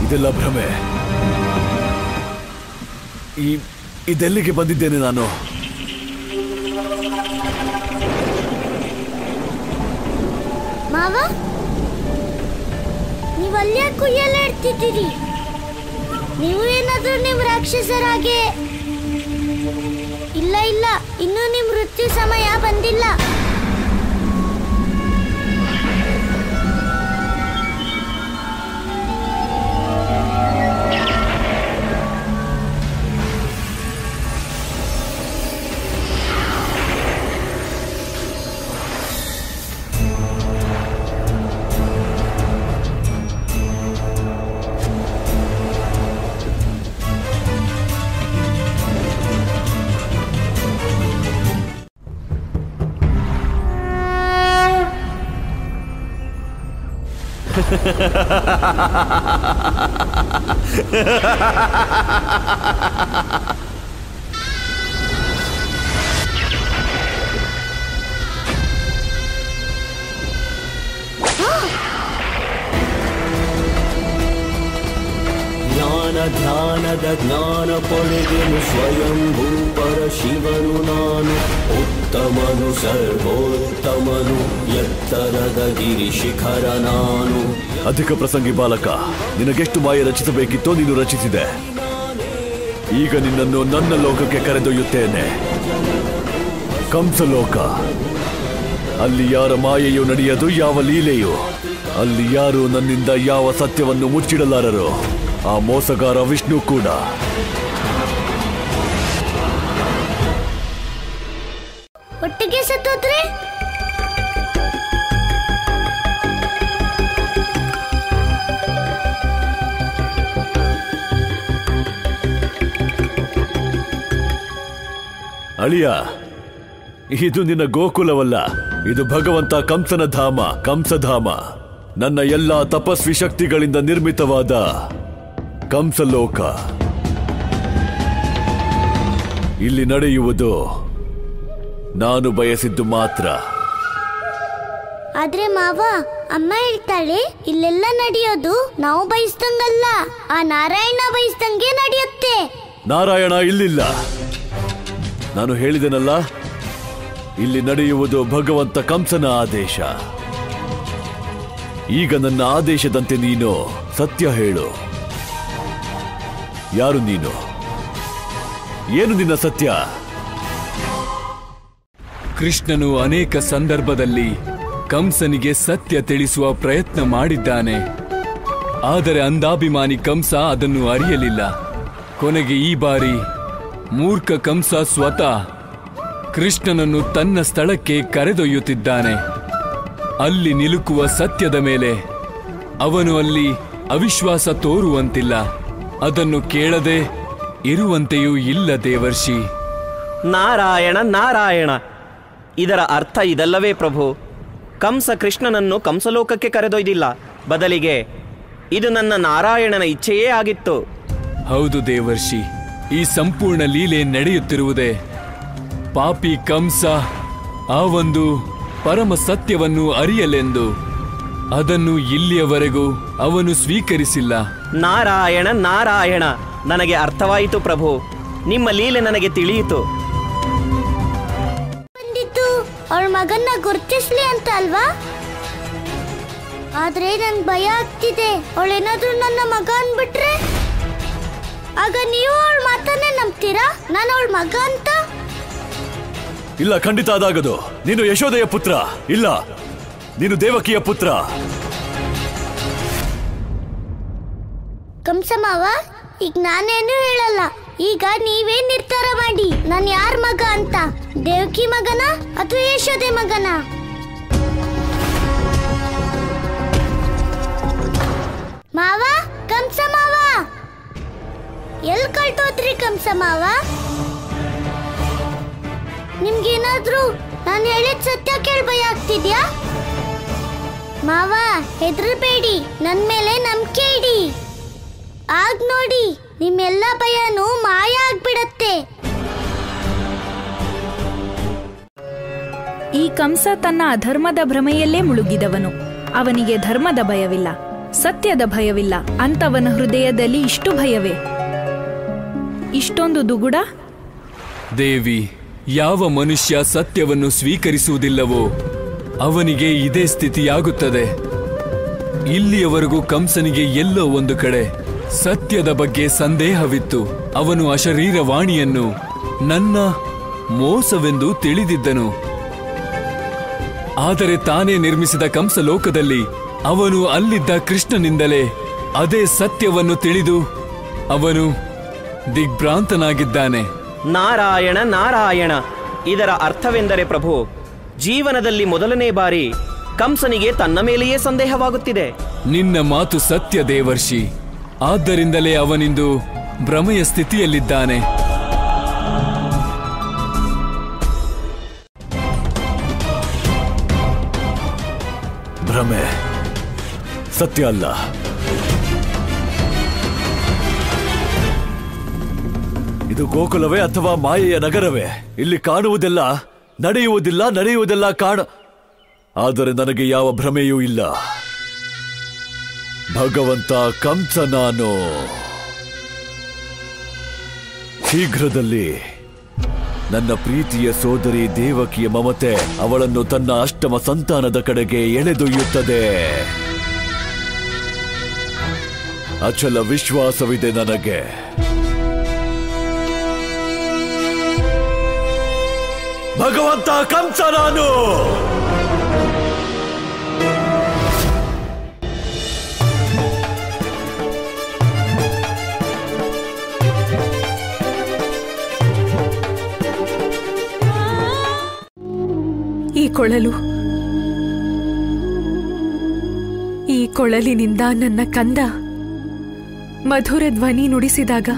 ಇದೆಲ್ಲ ಭ್ರಮೆ. ಇದೆಲ್ಲಿಗೆ ಬಂದಿದ್ದೇನೆ ನಾನು? ಮಾವ, ನೀವು ಅಲ್ಲೇ ಕುಯ್ಯಲ್ಲ ಇಡ್ತಿದ್ದೀರಿ. ನೀವು ಏನಾದ್ರೂ ನಿಮ್ ರಾಕ್ಷಸರ ಹಾಗೆ? ಇಲ್ಲ ಇಲ್ಲ, ಇನ್ನೂ ನಿಮ್ ಮೃತ್ಯು ಸಮಯ ಬಂದಿಲ್ಲ. ಧ್ಯಾನದ ಜ್ಞಾನ ಪಡೆದೆನು ಸ್ವಯಂಭೂ ಪರ ಶಿವನು ನಾನು. ಉತ್ತಮನು ಸರ್ವೋತ್ತಮನು ಎತ್ತರದ ಗಿರಿ ಶಿಖರ ನಾನು. ಅಧಿಕ ಪ್ರಸಂಗಿ ಬಾಲಕ, ನಿನಗೆಷ್ಟು ಮಾಯೆ ರಚಿಸಬೇಕಿತ್ತೋ ನೀನು ರಚಿಸಿದೆ. ಈಗ ನಿನ್ನನ್ನು ನನ್ನ ಲೋಕಕ್ಕೆ ಕರೆದೊಯ್ಯುತ್ತೇನೆ, ಕಂಸಲೋಕ. ಅಲ್ಲಿ ಯಾರ ಮಾಯೆಯೂ ನಡೆಯದು, ಯಾವ ಲೀಲೆಯೂ. ಅಲ್ಲಿ ಯಾರು ನನ್ನಿಂದ ಯಾವ ಸತ್ಯವನ್ನು ಮುಚ್ಚಿಡಲಾರರು, ಆ ಮೋಸಗಾರ ವಿಷ್ಣು ಕೂಡ. ಒಟ್ಟಿಗೆ ಸತ್ತೋದ್ರೆ ಅಳಿಯ, ಇದು ನಿನ್ನ ಗೋಕುಲವಲ್ಲ, ಇದು ಭಗವಂತ ಕಂಸನ ಧಾಮ, ಕಂಸಧಾಮ. ನನ್ನ ಎಲ್ಲಾ ತಪಸ್ವಿ ಶಕ್ತಿಗಳಿಂದ ನಿರ್ಮಿತವಾದ ಕಂಸಲೋಕ. ಇಲ್ಲಿ ನಡೆಯುವುದು ನಾನು ಬಯಸಿದ್ದು ಮಾತ್ರ. ಆದ್ರೆ ಮಾವ, ಅಮ್ಮ ಹೇಳ್ತಾಳೆ ಇಲ್ಲೆಲ್ಲ ನಡೆಯೋದು ನಾವು ಬಯಸ್ದಂಗಲ್ಲ, ಆ ನಾರಾಯಣ ಬಯಸ್ದಂಗೆ ನಡೆಯುತ್ತೆ. ನಾರಾಯಣ ಇಲ್ಲಿಲ್ಲ. ನಾನು ಹೇಳಿದೆನಲ್ಲ, ಇಲ್ಲಿ ನಡೆಯುವುದು ಭಗವಂತ ಕಂಸನ ಆದೇಶ. ಈಗ ನನ್ನ ಆದೇಶದಂತೆ ನೀನು ಸತ್ಯ ಹೇಳು. ಯಾರು ನೀನು? ಏನು ನಿನ್ನ ಸತ್ಯ? ಕೃಷ್ಣನು ಅನೇಕ ಸಂದರ್ಭದಲ್ಲಿ ಕಂಸನಿಗೆ ಸತ್ಯ ತಿಳಿಸುವ ಪ್ರಯತ್ನ ಮಾಡಿದ್ದಾನೆ. ಆದರೆ ಅಂಧಾಭಿಮಾನಿ ಕಂಸ ಅದನ್ನು ಅರಿಯಲಿಲ್ಲ. ಕೊನೆಗೆ ಈ ಬಾರಿ ಮೂರ್ಖ ಕಂಸ ಸ್ವತಃ ಕೃಷ್ಣನನ್ನು ತನ್ನ ಸ್ಥಳಕ್ಕೆ ಕರೆದೊಯ್ಯುತ್ತಿದ್ದಾನೆ. ಅಲ್ಲಿ ನಿಲುಕುವ ಸತ್ಯದ ಮೇಲೆ ಅವನು ಅಲ್ಲಿ ಅವಿಶ್ವಾಸ ತೋರುವಂತಿಲ್ಲ, ಅದನ್ನು ಕೇಳದೆ ಇರುವಂತೆಯೂ ಇಲ್ಲ ದೇವರ್ಷಿ. ನಾರಾಯಣ ನಾರಾಯಣ, ಇದರ ಅರ್ಥ ಇದಲ್ಲವೇ ಪ್ರಭು? ಕಂಸ ಕೃಷ್ಣನನ್ನು ಕಂಸಲೋಕಕ್ಕೆ ಕರೆದೊಯ್ದಿಲ್ಲ, ಬದಲಿಗೆ ಇದು ನನ್ನ ನಾರಾಯಣನ ಇಚ್ಛೆಯೇ ಆಗಿತ್ತು. ಹೌದು ದೇವರ್ಷಿ, ಈ ಸಂಪೂರ್ಣ ಲೀಲೆ ನಡೆಯುತ್ತಿರುವುದೇ ಪಾಪಿ ಕಂಸ ಆ ಒಂದು ಪರಮ ಸತ್ಯವನ್ನು ಅರಿಯಲೆಂದು. ಅದನ್ನು ಇಲ್ಲಿಯವರೆಗೂ ಅವನು ಸ್ವೀಕರಿಸಿಲ್ಲ. ನಾರಾಯಣ ನಾರಾಯಣ, ನನಗೆ ಅರ್ಥವಾಯಿತು ಪ್ರಭು, ನಿಮ್ಮ ಲೀಲೆ ನನಗೆ ತಿಳಿಯಿತು. ಬಂದಿತ್ತು ಅವಳ ಮಗನ್ನ ಗುರುತಿಸ್ಲಿ ಅಂತ ಅಲ್ವಾ? ಆದ್ರೆ ನನ್ಗೆ ಭಯ ಆಗ್ತಿದೆ, ಅವಳೇನಾದ್ರೂ ನನ್ನ ಮಗ ಅಂದ್ಬಿಟ್ರೆ ಆಗ ನೀವು ಅವಳ ಮಾತನ್ನೇ ನಂಬ್ತೀರಾ ನಾನು ಅವಳ ಮಗ ಅಂತ? ಇಲ್ಲ, ಖಂಡಿತ ಅದಾಗದು. ನೀನು ಯಶೋದೆಯ ಪುತ್ರ, ಇಲ್ಲ ನೀನು ದೇವಕಿಯ ಪುತ್ರ. ಕಂಸಮಾವ, ಈಗ ನಾನೇನು ಹೇಳಲ್ಲ. ಈಗ ನೀವೇ ನಿರ್ಧಾರ ಮಾಡಿ, ನಾನು ಯಾರ ಮಗ ಅಂತ, ದೇವಕಿ ಮಗನ ಅಥವಾ ಯಶೋದೆ ಮಗನ? ಮಾವ, ಕಂಸಮಾವ, ಎಲ್ ಕಳ್ತೋದ್ರಿ ಕಂಸಮಾವ? ನಿಮ್ಗೇನಾದ್ರೂ ನಾನು ಹೇಳಿದ ಸತ್ಯ ಕೇಳಿ ಭಯ ಆಗ್ತಿದ್ಯಾ? ಮಾವ, ಹೆದರಬೇಡಿ, ನನ್ ಮೇಲೆ ನಂಬಿಕೆ ಇಡಿ. ಆಗ ನೋಡಿ ನಿಮ್ಮೆಲ್ಲ ಭಯನೂ ಮಾಯ ಆಗ್ಬಿಡತ್ತೆ. ಈ ಕಂಸ ತನ್ನ ಅಧರ್ಮದ ಭ್ರಮೆಯಲ್ಲೇ ಮುಳುಗಿದವನು. ಅವನಿಗೆ ಧರ್ಮದ ಭಯವಿಲ್ಲ, ಸತ್ಯದ ಭಯವಿಲ್ಲ. ಅಂತವನ ಹೃದಯದಲ್ಲಿ ಇಷ್ಟು ಭಯವೇ, ಇಷ್ಟೊಂದು ದುಗುಡ? ದೇವಿ, ಯಾವ ಮನುಷ್ಯ ಸತ್ಯವನ್ನು ಸ್ವೀಕರಿಸುವುದಿಲ್ಲವೋ ಅವನಿಗೆ ಇದೇ ಸ್ಥಿತಿಯಾಗುತ್ತದೆ. ಇಲ್ಲಿಯವರೆಗೂ ಕಂಸನಿಗೆ ಎಲ್ಲೋ ಒಂದು ಕಡೆ ಸತ್ಯದ ಬಗ್ಗೆ ಸಂದೇಹವಿತ್ತು. ಅವನು ಅಶರೀರವಾಣಿಯನ್ನು ನನ್ನ ಮೋಸವೆಂದು ತಿಳಿದಿದ್ದನು. ಆದರೆ ತಾನೇ ನಿರ್ಮಿಸಿದ ಕಂಸಲೋಕದಲ್ಲಿ ಅವನು ಅಲ್ಲಿದ್ದ ಕೃಷ್ಣನಿಂದಲೇ ಅದೇ ಸತ್ಯವನ್ನು ತಿಳಿದು ಅವನು ದಿಗ್ಭ್ರಾಂತನಾಗಿದ್ದಾನೆ. ನಾರಾಯಣ ನಾರಾಯಣ. ಇದರ ಅರ್ಥವೆಂದರೆ ಪ್ರಭು, ಜೀವನದಲ್ಲಿ ಮೊದಲನೇ ಬಾರಿ ಕಂಸನಿಗೆ ತನ್ನ ಮೇಲೆಯೇ ಸಂದೇಹವಾಗುತ್ತಿದೆ. ನಿನ್ನ ಮಾತು ಸತ್ಯ ದೇವರ್ಷಿ. ಆದ್ದರಿಂದಲೇ ಅವನಿಂದು ಭ್ರಮೆಯ ಸ್ಥಿತಿಯಲ್ಲಿದ್ದಾನೆ. ಭ್ರಮೆ ಸತ್ಯ ಅಲ್ಲ. ಇದು ಗೋಕುಲವೇ ಅಥವಾ ಮಾಯೆಯ ನಗರವೇ? ಇಲ್ಲಿ ಕಾಣುವುದೆಲ್ಲ ನಡೆಯುವುದಿಲ್ಲ ಆದರೆ ನನಗೆ ಯಾವ ಭ್ರಮೆಯೂ ಇಲ್ಲ. ಭಗವಂತ ಕಂಸ ನಾನು. ಶೀಘ್ರದಲ್ಲಿ ನನ್ನ ಪ್ರೀತಿಯ ಸೋದರಿ ದೇವಕಿಯ ಮಮತೆ ಅವಳನ್ನು ತನ್ನ ಅಷ್ಟಮ ಸಂತಾನದ ಕಡೆಗೆ ಎಳೆದೊಯ್ಯುತ್ತದೆ. ಅಚಲ ವಿಶ್ವಾಸವಿದೆ ನನಗೆ. ಭಗವಂತ ಕಂಸ ನಾನು. ಈ ಕೊಳಲಿನಿಂದ ನನ್ನ ಕಂದ ಮಧುರ ಧ್ವನಿ ನುಡಿಸಿದಾಗ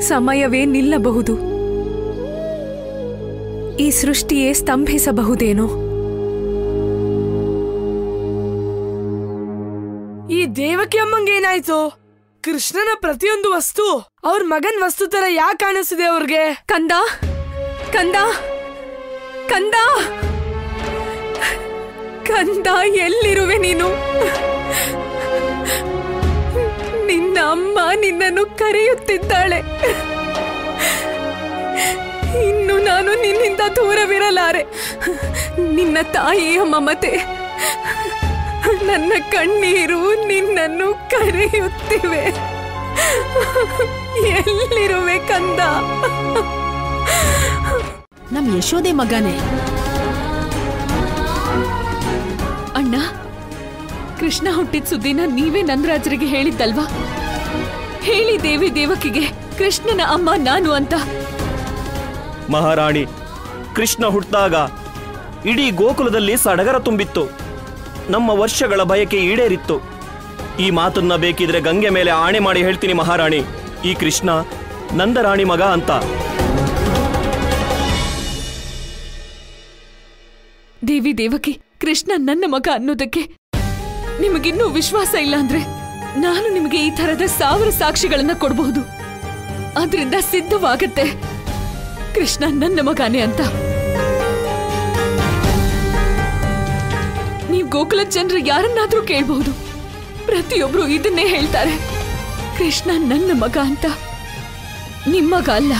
ಸಮಯವೇ ನಿಲ್ಲಬಹುದು, ಈ ಸೃಷ್ಟಿಯೇ ಸ್ತಂಭಿಸಬಹುದೇನೋ. ಈ ದೇವಕಿ ಅಮ್ಮಂಗೇನಾಯ್ತು? ಕೃಷ್ಣನ ಪ್ರತಿಯೊಂದು ವಸ್ತು ಅವ್ರ ಮಗನ್ ವಸ್ತು ತರ ಯಾಕೆ ಕಾಣಿಸ್ತಿದೆ ಅವ್ರಿಗೆ? ಕಂದ ಕಂದ ಕಂದ ಕಂದ, ಎಲ್ಲಿರುವೆ ನೀನು? ನಿನ್ನ ಅಮ್ಮ ನಿನ್ನನ್ನು ಕರೆಯುತ್ತಿದ್ದಾಳೆ. ಇನ್ನು ನಾನು ನಿನ್ನಿಂದ ದೂರವಿರಲಾರೆ. ನಿನ್ನ ತಾಯಿಯ ಮಮತೆ, ನನ್ನ ಕಣ್ಣೀರು ನಿನ್ನನ್ನು ಕರೆಯುತ್ತಿವೆ. ಎಲ್ಲಿರುವೆ ಕಂದ? ನಮ್ ಯಶೋದೆ ಮಗನೇ. ಅಣ್ಣ, ಕೃಷ್ಣ ಹುಟ್ಟಿದ ಸುದ್ದಿನ ನೀವೇ ನಂದರಾಜರಿಗೆ ಹೇಳಿದ್ದಲ್ವಾ? ಹೇಳಿ ದೇವಿ ದೇವಕಿಗೆ ಕೃಷ್ಣನ ಅಮ್ಮ ನಾನು ಅಂತ. ಮಹಾರಾಣಿ, ಕೃಷ್ಣ ಹುಟ್ಟಿದಾಗ ಇಡೀ ಗೋಕುಲದಲ್ಲಿ ಸಡಗರ ತುಂಬಿತ್ತು. ನಮ್ಮ ವರ್ಷಗಳ ಬಯಕೆ ಈಡೇರಿತ್ತು. ಈ ಮಾತನ್ನ ಬೇಕಿದ್ರೆ ಗಂಗೆ ಮೇಲೆ ಆಣೆ ಮಾಡಿ ಹೇಳ್ತೀನಿ ಮಹಾರಾಣಿ, ಈ ಕೃಷ್ಣ ನಂದರಾಣಿ ಮಗ ಅಂತ. ದೇವಿ ದೇವಕಿ, ಕೃಷ್ಣ ನನ್ನ ಮಗ ಅನ್ನೋದಕ್ಕೆ ನಿಮಗಿನ್ನೂ ವಿಶ್ವಾಸ ಇಲ್ಲ ಅಂದ್ರೆ ನಾನು ನಿಮಗೆ ಈ ತರದ 1000 ಸಾಕ್ಷಿಗಳನ್ನ ಕೊಡಬಹುದು. ಅದರಿಂದ ಸಿದ್ಧವಾಗತ್ತೆ ಕೃಷ್ಣ ನನ್ನ ಮಗನೇ ಅಂತ. ನೀವು ಗೋಕುಲ ಜನರು ಯಾರನ್ನಾದ್ರೂ ಕೇಳಬಹುದು, ಪ್ರತಿಯೊಬ್ರು ಇದನ್ನೇ ಹೇಳ್ತಾರೆ, ಕೃಷ್ಣ ನನ್ನ ಮಗ ಅಂತ, ನಿಮ್ಮಗ ಅಲ್ಲ.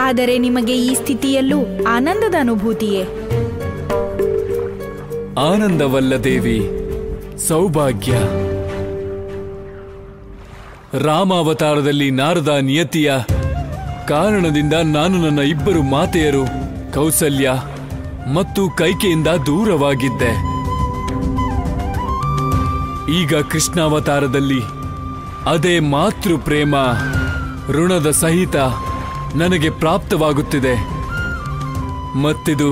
ಆದರೆ ನಿಮಗೆ ಈ ಸ್ಥಿತಿಯಲ್ಲೂ ಆನಂದದ ಅನುಭೂತಿಯೇ? ಆನಂದವಲ್ಲ ದೇವಿ, ಸೌಭಾಗ್ಯ. ರಾಮಾವತಾರದಲ್ಲಿ ನಾರದ ನಿಯತಿಯ ಕಾರಣದಿಂದ ನಾನು ನನ್ನ 2 ಮಾತೆಯರು ಕೌಸಲ್ಯ ಮತ್ತು ಕೈಕೆಯಿಂದ ದೂರವಾಗಿದ್ದೆ. ಈಗ ಕೃಷ್ಣಾವತಾರದಲ್ಲಿ ಅದೇ ಮಾತೃ ಪ್ರೇಮ ಋಣದ ಸಹಿತ ನನಗೆ ಪ್ರಾಪ್ತವಾಗುತ್ತಿದೆ. ಮತ್ತಿದು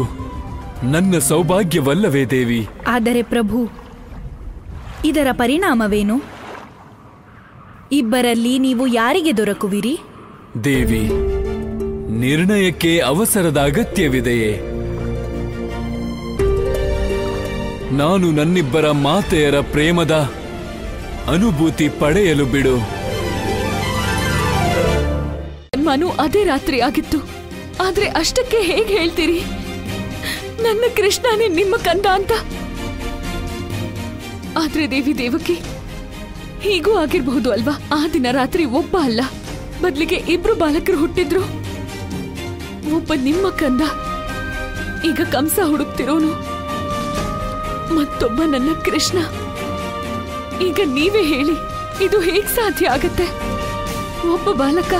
ನನ್ನ ಸೌಭಾಗ್ಯವಲ್ಲವೇ ದೇವಿ? ಆದರೆ ಪ್ರಭು, ಇದರ ಪರಿಣಾಮವೇನು? ಇಬ್ಬರಲ್ಲಿ ನೀವು ಯಾರಿಗೆ ದೊರಕುವಿರಿ? ದೇವಿ, ನಿರ್ಣಯಕ್ಕೆ ಅವಸರದ ಅಗತ್ಯವಿದೆಯೇ? ನಾನು ನನ್ನಿಬ್ಬರ ಮಾತೆಯರ ಪ್ರೇಮದ ಅನುಭೂತಿ ಪಡೆಯಲು ಬಿಡು. ಮನು ಅದೇ ರಾತ್ರಿ ಆಗಿತ್ತು, ಆದ್ರೆ ಅಷ್ಟಕ್ಕೆ ಹೇಗೆ ಹೇಳ್ತೀರಿ? ನನ್ನ ಕೃಷ್ಣನೇ ನಿಮ್ಮ ಕಂದ ಅಂತ. ಆದ್ರೆ ದೇವಿ ದೇವಕಿ, ಹೀಗೂ ಆಗಿರಬಹುದು ಅಲ್ವಾ? ಆ ದಿನ ರಾತ್ರಿ ಒಬ್ಬ ಅಲ್ಲ, ಬದ್ಲಿಗೆ ಇಬ್ರು ಬಾಲಕರು ಹುಟ್ಟಿದ್ರು. ಒಬ್ಬ ನಿಮ್ಮ ಕಂದ, ಈಗ ಕಂಸ ಹುಡುಕ್ತಿರೋನು, ಮತ್ತೊಬ್ಬ ನನ್ನ ಕೃಷ್ಣ. ಈಗ ನೀವೇ ಹೇಳಿ, ಇದು ಹೇಗ್ ಸಾಧ್ಯ ಆಗತ್ತೆ? ಒಬ್ಬ ಬಾಲಕ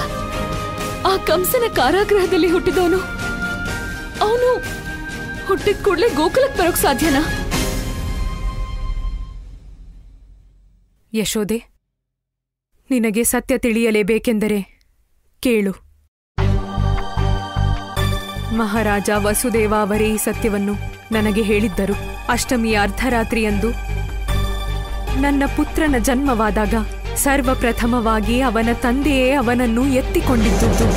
ಆ ಕಂಸನ ಕಾರಾಗೃಹದಲ್ಲಿ ಹುಟ್ಟಿದವನು, ಅವನು ಹುಟ್ಟಿದ ಕೂಡಲೇ ಗೋಕುಲಕ್ಕೆ ಬರೋಕ್ ಸಾಧ್ಯನಾ? ಯಶೋದೆ, ನಿನಗೆ ಸತ್ಯ ತಿಳಿಯಲೇಬೇಕೆಂದರೆ ಕೇಳು. ಮಹಾರಾಜ ವಸುದೇವ ಅವರೇ ಈ ಸತ್ಯವನ್ನು ನನಗೆ ಹೇಳಿದ್ದರು. ಅಷ್ಟಮಿಯ ಅರ್ಧರಾತ್ರಿಯಂದು ನನ್ನ ಪುತ್ರನ ಜನ್ಮವಾದಾಗ ಸರ್ವಪ್ರಥಮವಾಗಿ ಅವನ ತಂದೆಯೇ ಅವನನ್ನು ಎತ್ತಿಕೊಂಡಿದ್ದು.